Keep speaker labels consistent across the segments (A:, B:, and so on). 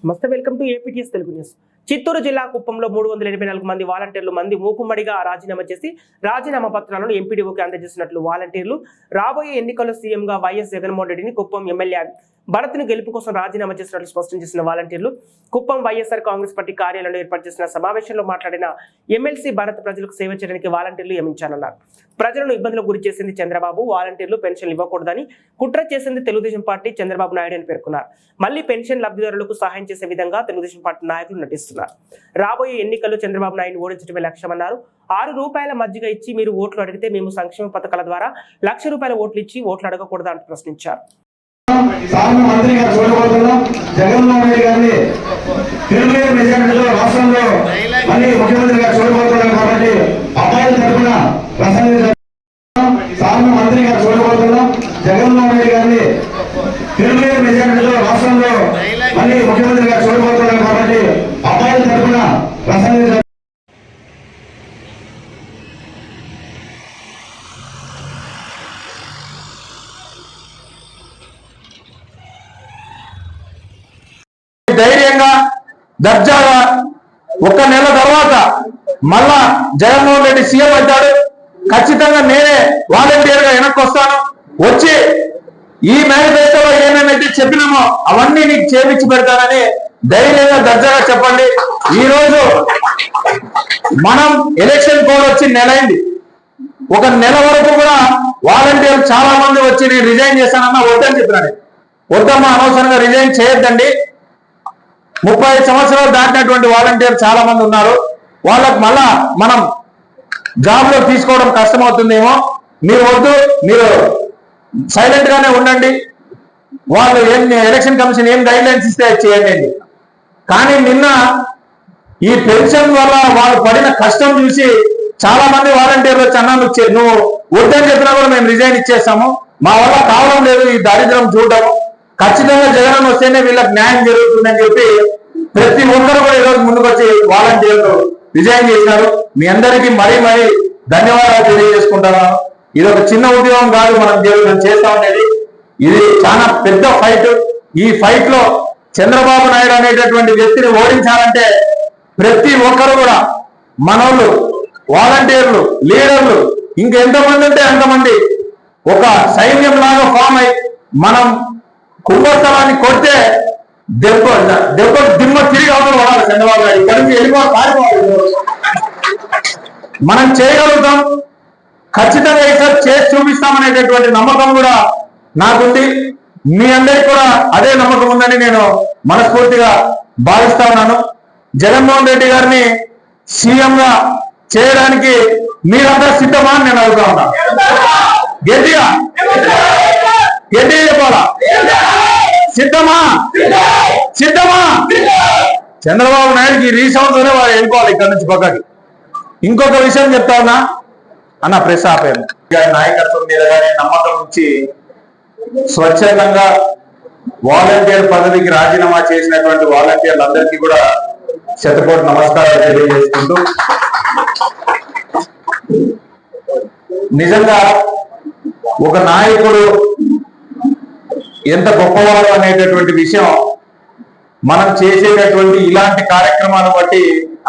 A: నమస్తే, welcome to APTS Telugu news. Chittoor జిల్లా కుప్పంలో 384 మంది వాలంటీర్లు మూకుమ్మడిగా రాజీనామా చేసి రాజీనామా పత్రాలను ఎంపీడీఓకి అందజేసినట్లు వాలంటీర్లు రాబోయే ఎన్నికల్లో సీఎంగా వైఎస్ జగన్మోహన్ రెడ్డిని కుప్పం ఎమ్మెల్యే భరత్ను గెలుపు కోసం రాజీనామా చేసినట్లు స్పష్టం చేసిన వాలంటీర్లు కుప్పం వైఎస్ఆర్ కాంగ్రెస్ పార్టీ కార్యాలయంలో ఏర్పాటు చేసిన సమావేశంలో మాట్లాడిన ఎమ్మెల్సీ భరత్ ప్రజలకు సేవ చేయడానికి వాలంటీర్లు నియమించానన్నారు. ప్రజలను ఇబ్బందులకు గురి చేసింది చంద్రబాబు, వాలంటీర్లు పెన్షన్లు ఇవ్వకూడదని కుట్ర చేసింది తెలుగుదేశం పార్టీ, చంద్రబాబు నాయుడు అని పేర్కొన్నారు. మళ్లీ పెన్షన్ లబ్ధిదారులకు సహాయం చేసే విధంగా తెలుగుదేశం పార్టీ నాయకులు నటిస్తున్నారు. రాబోయే ఎన్నికల్లో చంద్రబాబు నాయుడు ఓడించడమే లక్ష్యమన్నారు. ₹6 మజ్జిగ ఇచ్చి మీరు ఓట్లు అడిగితే మేము సంక్షేమ పథకాల ద్వారా ₹1,00,000 ఓట్లు ఇచ్చి ఓట్లు అడగకూడదా అంటూ ప్రశ్నించారు.
B: మంత్రిగా చూడబోతున్నాం. జగన్మోహన్ రెడ్డి గారిని తిరుమల మెజారిటీలో రాష్ట్రంలో మళ్ళీ ముఖ్యమంత్రిగా చూడబోతున్నాం కాబట్టి అబ్బాయిల తరఫున మంత్రిగా చూడబోతున్నాం. జగన్మోహన్ రెడ్డి గారిని తిరుమల మెజారిటీలో రాష్ట్రంలో మళ్ళీ ముఖ్యమంత్రిగా చూడబోతున్నాం కాబట్టి అబ్బాయిల తరఫున ప్రసంగించారు.
C: ధైర్యంగా దర్జాగా ఒక నెల తర్వాత మళ్ళా జగన్మోహన్ రెడ్డి సీఎం అవుతాడు. ఖచ్చితంగా నేనే వాలంటీర్ గా వెనక్కి వస్తాను. వచ్చి ఈ మేనిఫెస్టోలో ఏమేమైతే చెప్పినామో అవన్నీ నీకు చేపించి పెడతానని ధైర్యంగా దర్జాగా చెప్పండి. ఈ రోజు మనం ఎలక్షన్ కోడ్ వచ్చి నెలైంది. ఒక నెల వరకు కూడా వాలంటీర్లు చాలా మంది వచ్చి నేను రిజైన్ చేశానన్నా వద్దని చెప్పినాను. వద్దమ్మా, అనవసరంగా రిజైన్ చేయొద్దండి. 30 సంవత్సరాలు దాటినటువంటి వాలంటీర్ చాలా మంది ఉన్నారు. వాళ్ళకు మళ్ళా మనం జాబ్ లో తీసుకోవడం కష్టమవుతుందేమో. మీరు వద్దు, మీరు సైలెంట్ గానే ఉండండి. వాళ్ళు ఎలక్షన్ కమిషన్ ఏం గైడ్ లైన్స్ ఇస్తే చేయండి. కానీ నిన్న ఈ పెన్షన్ వల్ల వాళ్ళు పడిన కష్టం చూసి చాలా మంది వాలంటీర్లు వచ్చి అన్నా నువ్వు వద్దని చెప్పినా కూడా మేము రిజైన్ ఇచ్చేస్తాము, మా వల్ల కావడం లేదు ఈ దారిద్ర్యం చూడటము, ఖచ్చితంగా జగన్ వస్తేనే వీళ్ళకి న్యాయం జరుగుతుందని చెప్పి ప్రతి ఒక్కరు కూడా ఈరోజు ముందుకు వచ్చి వాలంటీర్లు రిజైన్ చేసినారు. మీ అందరికీ మరీ ధన్యవాదాలు తెలియజేసుకుంటాను. ఇది ఒక చిన్న ఉద్యోగం కాదు, మనం చేస్తా ఉండేది. ఇది చాలా పెద్ద ఫైట్. ఈ ఫైట్ లో చంద్రబాబు నాయుడు అనేటటువంటి వ్యక్తిని ఓడించాలంటే ప్రతి ఒక్కరు కూడా మనోళ్ళు, వాలంటీర్లు, లీడర్లు, ఇంకెంతమంది ఉంటే అంతమంది ఒక సైన్యం లాగా ఫామ్ అయి మనం కుంభస్థలాన్ని కొడితే దెబ్బ దిమ్మ తిరిగి అవతల పడాలి. చంద్రబాబు నాయుడు ఇక్కడి నుంచి పారిపోవాలి. మనం చేయగలుగుతాం, ఖచ్చితంగా ఈసారి చేసి చూపిస్తామనేటటువంటి నమ్మకం కూడా నాకుంది. మీ అందరికీ కూడా అదే నమ్మకం ఉందని నేను మనస్ఫూర్తిగా భావిస్తా ఉన్నాను. జగన్మోహన్ రెడ్డి గారిని సీఎంగా చేయడానికి మీరంతా సిద్ధమా అని నేను అడుగుతా ఉన్నా. గట్టిగా చెప్పాలా? సిద్ధమా? చంద్రబాబు నాయుడుకి రీసౌండ్ తోనే వారు వెళ్ళిపోవాలి ఇక్కడ నుంచి పక్కకి. ఇంకొక విషయం చెప్తా ఉన్నా అన్న, ప్రెస్ ఆపాను. నాయకత్వం మీద కానీ నమ్మకం నుంచి స్వచ్ఛందంగా వాలంటీర్ పదవికి రాజీనామా చేసినటువంటి వాలంటీర్లందరికీ కూడా శతకోటి నమస్కారాలు తెలియజేసుకుంటూ, నిజంగా ఒక నాయకుడు ఎంత గొప్పవాడు అనేటటువంటి విషయం మనం చేసేటటువంటి ఇలాంటి కార్యక్రమాలు బట్టి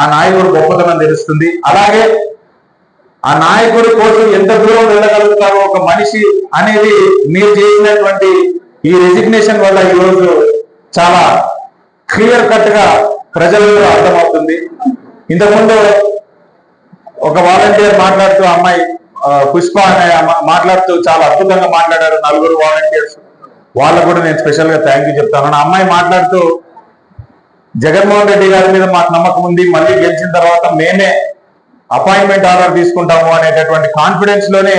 C: ఆ నాయకుడు గొప్పతనం తెలుస్తుంది. అలాగే ఆ నాయకుడి కోసం ఎంత దూరం వెళ్ళగలుగుతారో ఒక మనిషి అనేది మీరు చేసినటువంటి ఈ రెసిగ్నేషన్ వల్ల ఈరోజు చాలా క్లియర్ కట్ గా ప్రజలకు అర్థమవుతుంది. ఇంతకుముందు ఒక వాలంటీర్ మాట్లాడుతూ, అమ్మాయి పుష్ప అనే మాట్లాడుతూ చాలా అద్భుతంగా మాట్లాడారు. 4 వాలంటీర్స్, వాళ్ళకు కూడా నేను స్పెషల్ గా థ్యాంక్ యూ చెప్తాను. అమ్మాయి మాట్లాడుతూ జగన్మోహన్ రెడ్డి గారి మీద మాకు నమ్మకం ఉంది, మళ్ళీ గెలిచిన తర్వాత మేమే అపాయింట్మెంట్ ఆర్డర్ తీసుకుంటాము అనేటటువంటి కాన్ఫిడెన్స్ లోనే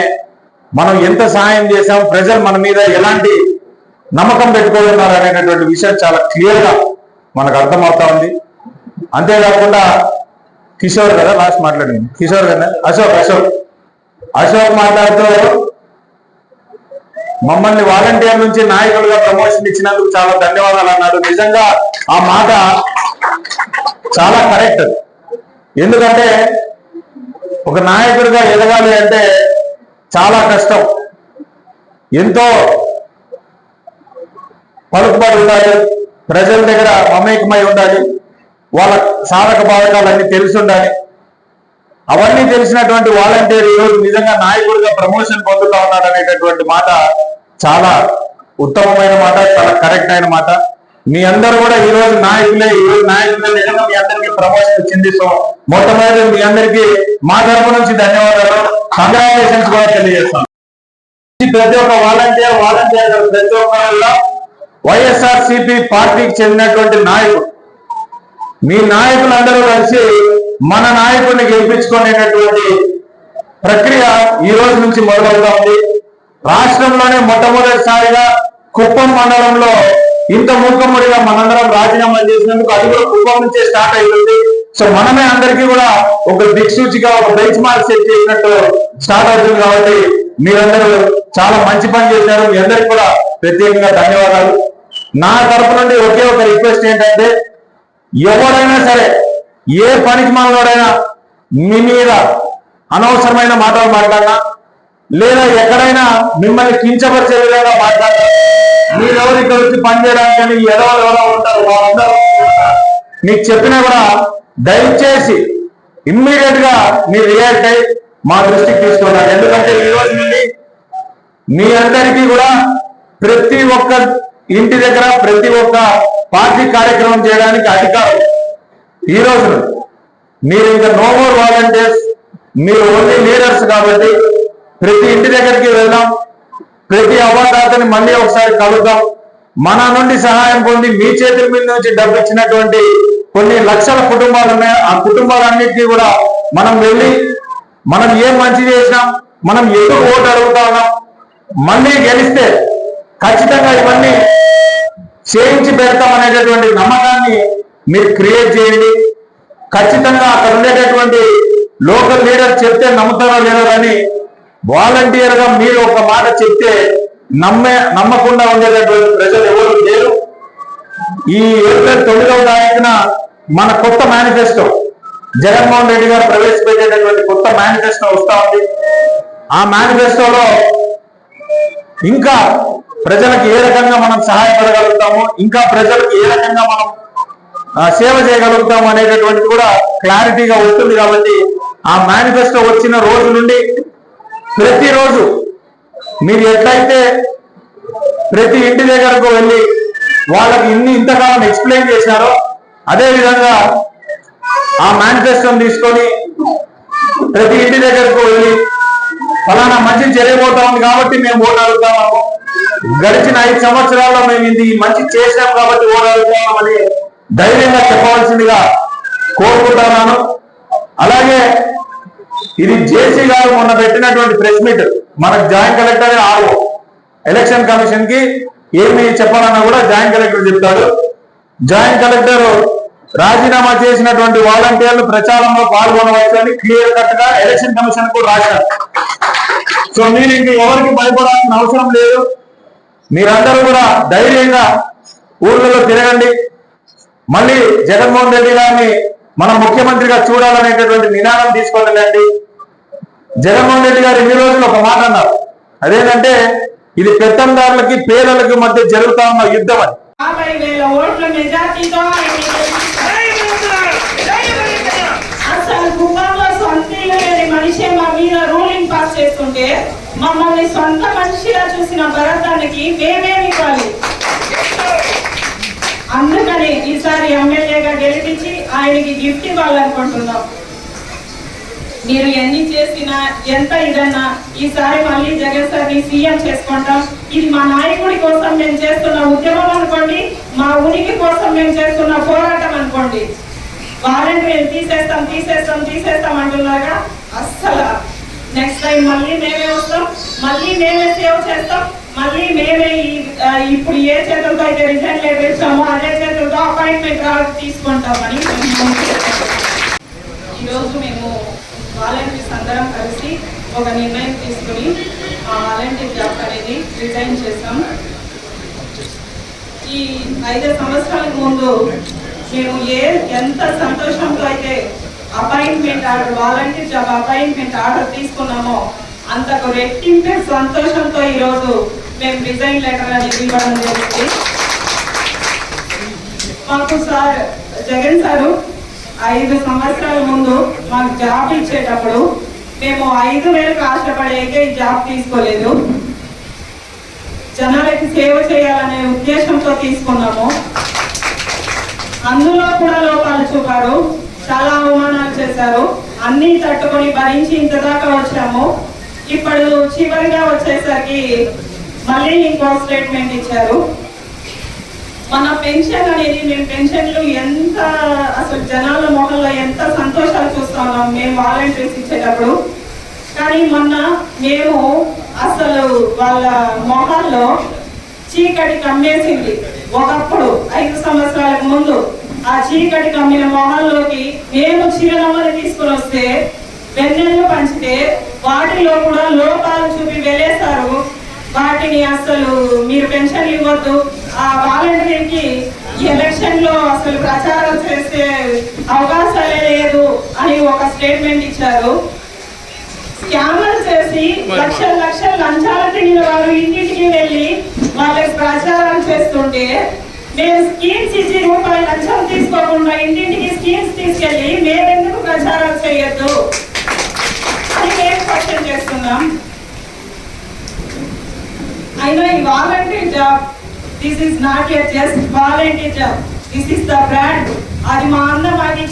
C: మనం ఎంత సహాయం చేశాం, ప్రజలు మన మీద ఎలాంటి నమ్మకం పెట్టుకోతున్నారు అనేటటువంటి విషయం చాలా క్లియర్ గా మనకు అర్థమవుతా ఉంది. అంతేకాకుండా కిషోర్ కదా లాస్ట్ మాట్లాడింది, కిషోర్ కదా అశోక్ మాట్లాడుతూ మమ్మల్ని వాలంటీర్ నుంచి నాయకులుగా ప్రమోషన్ ఇచ్చినందుకు చాలా ధన్యవాదాలు అన్నాడు. నిజంగా ఆ మాట చాలా కరెక్ట్. ఎందుకంటే ఒక నాయకుడిగా ఎదగాలి అంటే చాలా కష్టం, ఎంతో పలుకుబడి ఉండాలి, ప్రజల దగ్గర మమేకమై ఉండాలి, వాళ్ళ సాధక బాధకాలన్నీ తెలిసి ఉండాలి. అవన్నీ తెలిసినటువంటి వాలంటీర్ ఈరోజు నిజంగా నాయకుడిగా ప్రమోషన్ పొందుతా ఉన్నాడు అనేటటువంటి మాట చాలా ఉత్తమమైన మాట, చాలా కరెక్ట్ అయిన మాట. మీ అందరూ కూడా ఈ రోజు నాయకులే నిజంగా మీ అందరికీ ప్రమోషన్ వచ్చింది. సో మొట్టమొదటి మీ అందరికీ మా తరపు నుంచి ధన్యవాదాలు, కంగ్రాచులేషన్స్ కూడా తెలియజేస్తాం. ప్రతి ఒక్క వాలంటీర్ ప్రతి ఒక్కరు వైఎస్ఆర్సీపీ పార్టీకి చెందినటువంటి నాయకుడు. మీ నాయకులందరూ కలిసి మన నాయకుడిని గెలిపించుకునేటటువంటి ప్రక్రియ ఈ రోజు నుంచి మొదలవుతా ఉంది. రాష్ట్రంలోనే మొట్టమొదటిసారిగా కుప్పం మండలంలో ఇంత మూకమ్మడిగా మనందరం రాజీనామా చేసినందుకు అది కూడా కుప్పం నుంచే స్టార్ట్ అవుతుంది. సో మనమే అందరికీ కూడా ఒక దిక్సూచిగా ఒక బెంచ్ మార్క్ సెట్ చేసినట్టు స్టార్ట్ అవుతుంది. కాబట్టి మీరందరూ చాలా మంచి పని చేశారు. మీ అందరికీ కూడా ప్రత్యేకంగా ధన్యవాదాలు. నా తరపు నుండి ఒకే ఒక రిక్వెస్ట్ ఏంటంటే, ఎవరైనా సరే ఏ పనికి మనోడైనా మీ మీద అనవసరమైన మాటలు మాట్లాడినా లేదా ఎక్కడైనా మిమ్మల్ని కించపరిచే విధంగా మాట్లాడినా, మీరెవరు ఇక్కడ వచ్చి పనిచేయడానికి ఎవరెవరో ఉంటారు వాళ్ళందరూ మీకు చెప్పినా కూడా దయచేసి ఇమ్మీడియట్ గా మీరు రియాక్ట్ అయ్యి మా దృష్టికి తీసుకున్నారు. ఎందుకంటే ఈ రోజు నుండి మీ అందరికీ కూడా ప్రతి ఒక్క ఇంటి దగ్గర ప్రతి ఒక్క పార్టీ కార్యక్రమం చేయడానికి అధికారం. ఈ రోజు మీరు ఇంకా నో మోర్ వాలంటీర్స్, మీరు ఓన్లీ లీడర్స్. కాబట్టి ప్రతి ఇంటి దగ్గరికి వెళ్దాం, ప్రతి అవ్వదాతని మళ్ళీ ఒకసారి కలుద్దాం. మన నుండి సహాయం పొంది మీ చేతుల మీద నుంచి డబ్బు ఇచ్చినటువంటి కొన్ని లక్షల కుటుంబాలు ఉన్నాయి. ఆ కుటుంబాలన్నింటినీ కూడా మనం వెళ్ళి మనం ఏం మంచి చేసినాం, మనం ఎందుకు ఓటు అడుగుతా ఉన్నాం, మళ్ళీ గెలిస్తే ఖచ్చితంగా ఇవన్నీ చేయించి పెడతాం అనేటటువంటి నమ్మకాన్ని మీరు క్రియేట్ చేయండి. ఖచ్చితంగా అక్కడ ఉండేటటువంటి లోకల్ లీడర్ చెప్తే నమ్ముతారో లేదో కానీ వాలంటీర్ గా మీరు ఒక మాట చెప్తే నమ్మకుండా ఉండేటటువంటి ప్రజలు ఎవరు లేరు. ఈ ఏప్రిల్ 9వ తారీఖున మన కొత్త మేనిఫెస్టో జగన్మోహన్ రెడ్డి గారు ప్రవేశపెట్టేటటువంటి కొత్త మేనిఫెస్టో వస్తా ఉంది. ఆ మేనిఫెస్టోలో ఇంకా ప్రజలకు ఏ రకంగా మనం సహాయపడగలుగుతాము, ఇంకా ప్రజలకు ఏ రకంగా మనం సేవ చేయగలుగుతాము అనేటటువంటిది కూడా క్లారిటీగా వస్తుంది. కాబట్టి ఆ మేనిఫెస్టో వచ్చిన రోజు నుండి ప్రతిరోజు మీరు ఎట్లయితే ప్రతి ఇంటి దగ్గరకు వెళ్ళి వాళ్ళకి ఇంతకాలం ఎక్స్ప్లెయిన్ చేశారో, అదే విధంగా ఆ మేనిఫెస్టోని తీసుకొని ప్రతి ఇంటి దగ్గరకు వెళ్ళి ఫలానా మంచి జరిగిపోతా ఉంది కాబట్టి మేము ఓటు అడుగుతాము, గడిచిన 5 సంవత్సరాల్లో మేము ఇది మంచి చేసినాం కాబట్టి ఓటు అడుగుతామని ధైర్యంగా చెప్పవలసిందిగా కోరుకుంటున్నాను. అలాగే ఇది జేసీ గారు మొన్న పెట్టినటువంటి ప్రెస్ మీట్, మనకు joint collector RO election commission కి ఏమి చెప్పాలన్నా కూడా జాయింట్ కలెక్టర్ చెప్తాడు. జాయింట్ కలెక్టర్ రాజీనామా చేసినటువంటి వాలంటీర్లు ప్రచారంలో పాల్గొనవచ్చు అని క్లియర్ కట్ గా ఎలక్షన్ కమిషన్ కూడా రాశారు. సో మీరు ఇంక ఎవరికి భయపడాల్సిన అవసరం లేదు. మీరందరూ కూడా ధైర్యంగా ఊర్లలో తిరగండి. మళ్ళీ జగన్మోహన్ రెడ్డి గారిని మనం ముఖ్యమంత్రిగా చూడాలనేటటువంటి నినాదం తీసుకోవాలండి. జగన్మోహన్ రెడ్డి గారు ఇన్ని రోజులు ఒక మాట అన్నారు, అదేంటంటే ఇది పెత్తందారులకి పేదలకి మధ్య జరుగుతా ఉన్న యుద్ధం అని.
D: 50,000 ఓట్ల మెజార్టీతో అసలు కుప్పంలో సొంత ఇల్లు లేని మనిషి మా మీద రూలింగ్ పాస్ చేస్తుంటే మమ్మల్ని సొంత మనిషిగా చూసిన భరతానికి మేమేమి ఇవ్వాలి? అందుకని ఈసారి ఎమ్మెల్యేగా గెలిపించి ఆయనకి గిఫ్ట్ ఇవ్వాలనుకుంటున్నాం. మీరు ఎన్ని చేసినా ఎంత ఇదన్నా ఈసారి మళ్ళీ జగన్ సార్ని సీఎం చేసుకుంటాం. ఇది మా నాయకుడి కోసం మేము చేస్తున్న ఉద్యమం అనుకోండి, మా ఉనికి కోసం మేము చేస్తున్న పోరాటం అనుకోండి. వాలంటీర్లు తీసేస్తాం అంటున్నారుగా, అస్సలు నెక్స్ట్ టైం మళ్ళీ మేమే వస్తాం, మళ్ళీ మేమే సేవ్ చేస్తాం, మళ్ళీ మేమే ఇప్పుడు ఏ చేతులతో అయితే రిజైన్ లెటర్ ఇచ్చామో అదే చేతులతో అపాయింట్మెంట్ తీసుకుంటామని ఈరోజు మేము వాలంటీర్స్ అందరం కలిసి ఒక నిర్ణయం తీసుకుని ఆ వాలంటీర్ జాబ్ అనేది రిజైన్ చేస్తాం. ఈ 5 సంవత్సరాలకు ముందు మేము ఎంత సంతోషంతో అయితే appointment order volunteer job appointment order తీసుకున్నామో అంతకు రెట్టింపే సంతోషంతో ఈరోజు మేము రిజైన్ లెటర్ అనేది ఇవ్వడం జరిగింది. మాకు సార్ జగన్ సారు 5 సంవత్సరాల ముందు మాకు జాబ్ ఇచ్చేటప్పుడు మేము 5,000 ఆశపడేకే ఈ జాబ్ తీసుకోలేదు. జనాలకి సేవ చేయాలనే ఉద్దేశంతో తీసుకున్నాము. అందులో కూడా లోపాలు చూపారు, చాలా అవమానాలు చేశారు. అన్నీ తట్టుకొని భరించి ఇంత దాకా వచ్చాము. ఇప్పుడు చివరిగా వచ్చేసరికి మళ్ళీ ఇంకో స్టేట్మెంట్ ఇచ్చారు. మన పెన్షన్ అనేది, మేము పెన్షన్లు ఎంత అసలు జనాల మొహంలో ఎంత సంతోషాలు చూస్తా ఉన్నాం మేము వాలంటీర్స్ ఇచ్చేటప్పుడు. కానీ మొన్న మేము అసలు వాళ్ళ మొహాల్లో చీకటి కమ్మేసింది. ఒకప్పుడు 5 సంవత్సరాలకు ముందు ఆ చీకటి కమ్మిన మొహాల్లోకి మేము చిరునవ్వులు తీసుకుని వస్తే, వెన్నెళ్ళు పంచితే వాటిలో కూడా లోపాలు చూపి వెళ్ళేశారు. వాటిని అసలు మీరు పెన్షన్ ఇవ్వద్దు, ఆ వాలంటీర్కి ఎలక్షన్ లో అసలు ప్రచారం చేసే అవకాశాలే లేదు అని ఒక స్టేట్మెంట్ ఇచ్చారు. స్కామర్ చేసి లక్షలు లంచాలు తిరిగిన వారు ఇంటింటికి వెళ్ళి వాళ్ళకి ప్రచారం చేస్తుంటే, మేము స్కీమ్స్ ఇచ్చి రూపాయలు లంచం తీసుకోకుండా ఇంటింటికి స్కీమ్స్ తీసుకెళ్ళి మేమెందుకు ప్రచారం చేయొద్దు అని మేము క్వశ్చన్ చేస్తున్నాం. అయినా ఈ volunteer job, this is not a just volunteer job, this is the brand. అది మా అందరికి